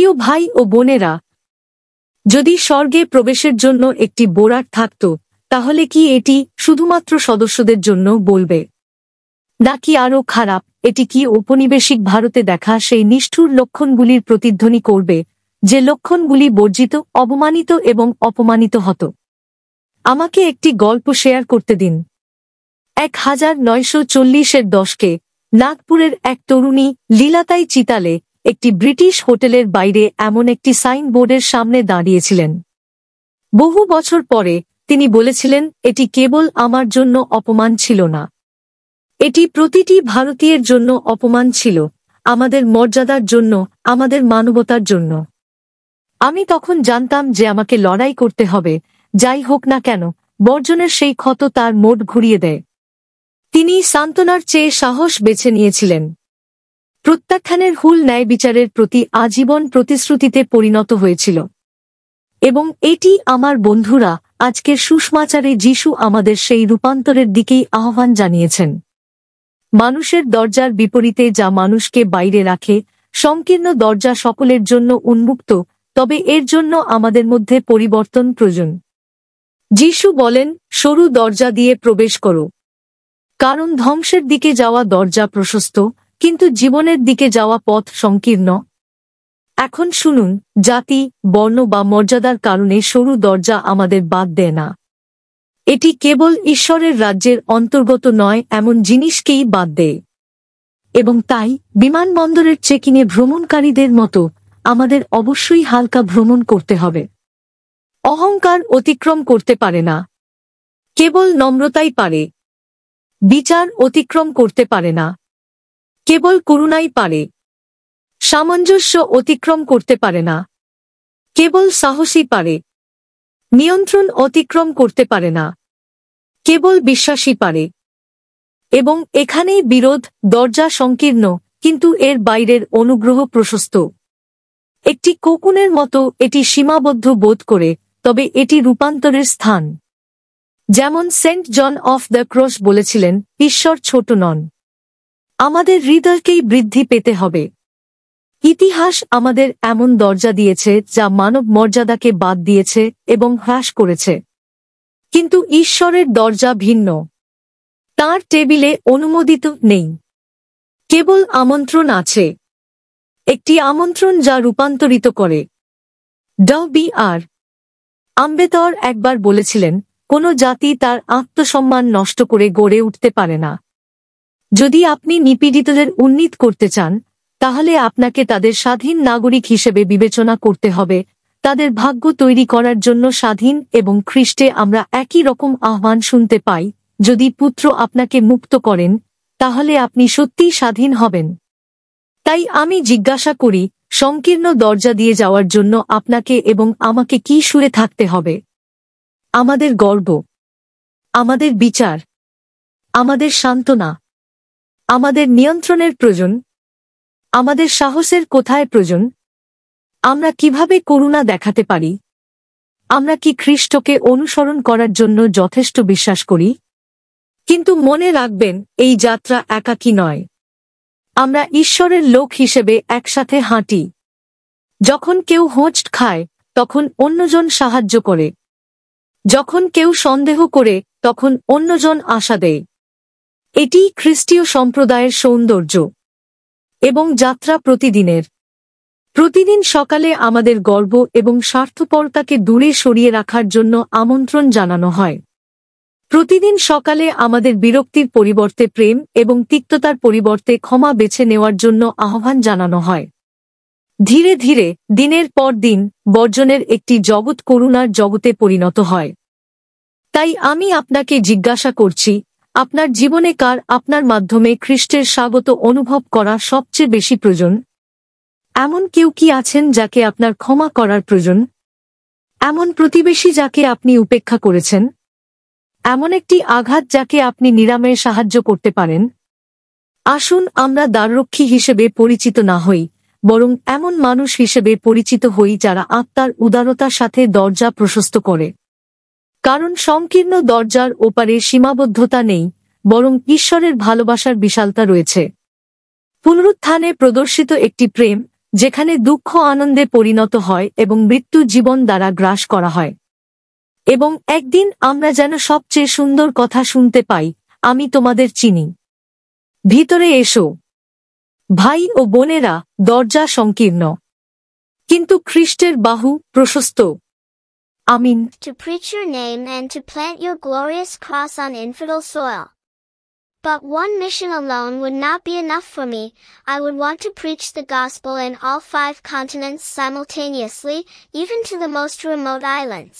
প্রিয় ভাই ও বোনেরা, যদি স্বর্গে প্রবেশের জন্য একটি বোরাট থাকত, তাহলে কি এটি শুধুমাত্র সদস্যদের জন্য বলবে, নাকি আরও খারাপ, এটি কি ঔপনিবেশিক ভারতে দেখা সেই নিষ্ঠুর লক্ষণগুলির প্রতিধ্বনি করবে, যে লক্ষণগুলি বর্জিত, অবমানিত এবং অপমানিত হতো? আমাকে একটি গল্প শেয়ার করতে দিন। 1940-এর দশকে নাগপুরের এক তরুণী লীলাতাই চিতালে একটি ব্রিটিশ হোটেলের বাইরে এমন একটি সাইনবোর্ডের সামনে দাঁড়িয়েছিলেন। বহু বছর পরে তিনি বলেছিলেন, এটি কেবল আমার জন্য অপমান ছিল না, এটি প্রতিটি ভারতীয়ের জন্য অপমান ছিল, আমাদের মর্যাদার জন্য, আমাদের মানবতার জন্য। আমি তখন জানতাম যে আমাকে লড়াই করতে হবে, যাই হোক না কেন। বর্জনের সেই ক্ষত তার মোড় ঘুরিয়ে দেয়। তিনি সান্ত্বনার চেয়ে সাহস বেছে নিয়েছিলেন। প্রত্যাখ্যানের হুল ন্যায় বিচারের প্রতি আজীবন প্রতিশ্রুতিতে পরিণত হয়েছিল। এবং এটি, আমার বন্ধুরা, আজকের সুষমাচারে যিশু আমাদের সেই রূপান্তরের দিকেই আহ্বান জানিয়েছেন। মানুষের দরজার বিপরীতে যা মানুষকে বাইরে রাখে, সংকীর্ণ দরজা সকলের জন্য উন্মুক্ত, তবে এর জন্য আমাদের মধ্যে পরিবর্তন প্রয়োজন। যিশু বলেন, সরু দরজা দিয়ে প্রবেশ করো, কারণ ধ্বংসের দিকে যাওয়া দরজা প্রশস্ত, কিন্তু জীবনের দিকে যাওয়া পথ সংকীর্ণ। এখন শুনুন, জাতি, বর্ণ বা মর্যাদার কারণে সরু দরজা আমাদের বাদ দেয় না। এটি কেবল ঈশ্বরের রাজ্যের অন্তর্গত নয় এমন জিনিসকেই বাদ দেয়। এবং তাই বিমানবন্দরের চেকিংয়ে ভ্রমণকারীদের মতো আমাদের অবশ্যই হালকা ভ্রমণ করতে হবে। অহংকার অতিক্রম করতে পারে না, কেবল নম্রতাই পারে। বিচার অতিক্রম করতে পারে না, কেবল করুণাই পারে। সামঞ্জস্য অতিক্রম করতে পারে না, কেবল সাহসী পারে। নিয়ন্ত্রণ অতিক্রম করতে পারে না, কেবল বিশ্বাসী পারে। এবং এখানেই বিরোধ, দরজা সংকীর্ণ, কিন্তু এর বাইরের অনুগ্রহ প্রশস্ত। একটি কোকুনের মতো এটি সীমাবদ্ধ বোধ করে, তবে এটি রূপান্তরের স্থান। যেমন Saint John of the Cross বলেছিলেন, ঈশ্বর ছোট নন, আমাদের হৃদয়কেই বৃদ্ধি পেতে হবে। ইতিহাস আমাদের এমন দরজা দিয়েছে যা মানব মর্যাদাকে বাদ দিয়েছে এবং হ্রাস করেছে। কিন্তু ঈশ্বরের দরজা ভিন্ন। তাঁর টেবিলে অনুমোদিত নেই, কেবল আমন্ত্রণ আছে। একটি আমন্ত্রণ যা রূপান্তরিত করে। ড.বি.আর. আম্বেদকর একবার বলেছিলেন, কোনো জাতি তার আত্মসম্মান নষ্ট করে গড়ে উঠতে পারে না। যদি আপনি নিপীড়িতদের উন্নীত করতে চান, তাহলে আপনাকে তাদের স্বাধীন নাগরিক হিসেবে বিবেচনা করতে হবে, তাদের ভাগ্য তৈরি করার জন্য স্বাধীন। এবং খ্রিস্টে আমরা একই রকম আহ্বান শুনতে পাই, যদি পুত্র আপনাকে মুক্ত করেন, তাহলে আপনি সত্যিই স্বাধীন হবেন। তাই আমি জিজ্ঞাসা করি, সংকীর্ণ দরজা দিয়ে যাওয়ার জন্য আপনাকে এবং আমাকে কি সুরে থাকতে হবে? আমাদের গর্ব, আমাদের বিচার, আমাদের সান্ত্বনা, আমাদের নিয়ন্ত্রণের প্রয়োজন, আমাদের সাহসের কোথায় প্রয়োজন? আমরা কিভাবে করুণা দেখাতে পারি? আমরা কি খ্রিস্টকে অনুসরণ করার জন্য যথেষ্ট বিশ্বাস করি? কিন্তু মনে রাখবেন, এই যাত্রা একাকী নয়। আমরা ঈশ্বরের লোক হিসেবে একসাথে হাঁটি। যখন কেউ হোঁচট খায়, তখন অন্যজন সাহায্য করে। যখন কেউ সন্দেহ করে, তখন অন্যজন আশা দেয়। এটিই খ্রিস্টীয় সম্প্রদায়ের সৌন্দর্য। এবং যাত্রা প্রতিদিনের। প্রতিদিন সকালে আমাদের গর্ব এবং স্বার্থপরতাকে দূরে সরিয়ে রাখার জন্য আমন্ত্রণ জানানো হয়। প্রতিদিন সকালে আমাদের বিরক্তির পরিবর্তে প্রেম এবং তিক্ততার পরিবর্তে ক্ষমা বেছে নেওয়ার জন্য আহ্বান জানানো হয়। ধীরে ধীরে, দিনের পর দিন, বর্জনের একটি জগৎ করুণার জগতে পরিণত হয়। তাই আমি আপনাকে জিজ্ঞাসা করছি, আপনার জীবনে কার আপনার মাধ্যমে খ্রিস্টের স্বাগত অনুভব করা সবচেয়ে বেশি প্রয়োজন? এমন কেউ কি আছেন যাকে আপনার ক্ষমা করার প্রয়োজন? এমন প্রতিবেশী যাকে আপনি উপেক্ষা করেছেন? এমন একটি আঘাত যাকে আপনি নিরাময়ে সাহায্য করতে পারেন? আসুন আমরা দ্বাররক্ষী হিসেবে পরিচিত না হই, বরং এমন মানুষ হিসেবে পরিচিত হই যারা আত্মার উদারতার সাথে দরজা প্রশস্ত করে। কারণ সংকীর্ণ দরজার ওপারে সীমাবদ্ধতা নেই, বরং ঈশ্বরের ভালোবাসার বিশালতা রয়েছে। পুনরুত্থানে প্রদর্শিত একটি প্রেম, যেখানে দুঃখ আনন্দে পরিণত হয় এবং মৃত্যু জীবন দ্বারা গ্রাস করা হয়। এবং একদিন আমরা যেন সবচেয়ে সুন্দর কথা শুনতে পাই, আমি তোমাদের চিনি। ভিতরে এসো। ভাই ও বোনেরা, দরজা সংকীর্ণ, কিন্তু খ্রিস্টের বাহু প্রশস্ত। আমিন। To preach your name and to plant your glorious cross on infidel soil. But one mission alone would not be enough for me. I would want to preach the gospel in all 5 continents simultaneously, even to the most remote islands.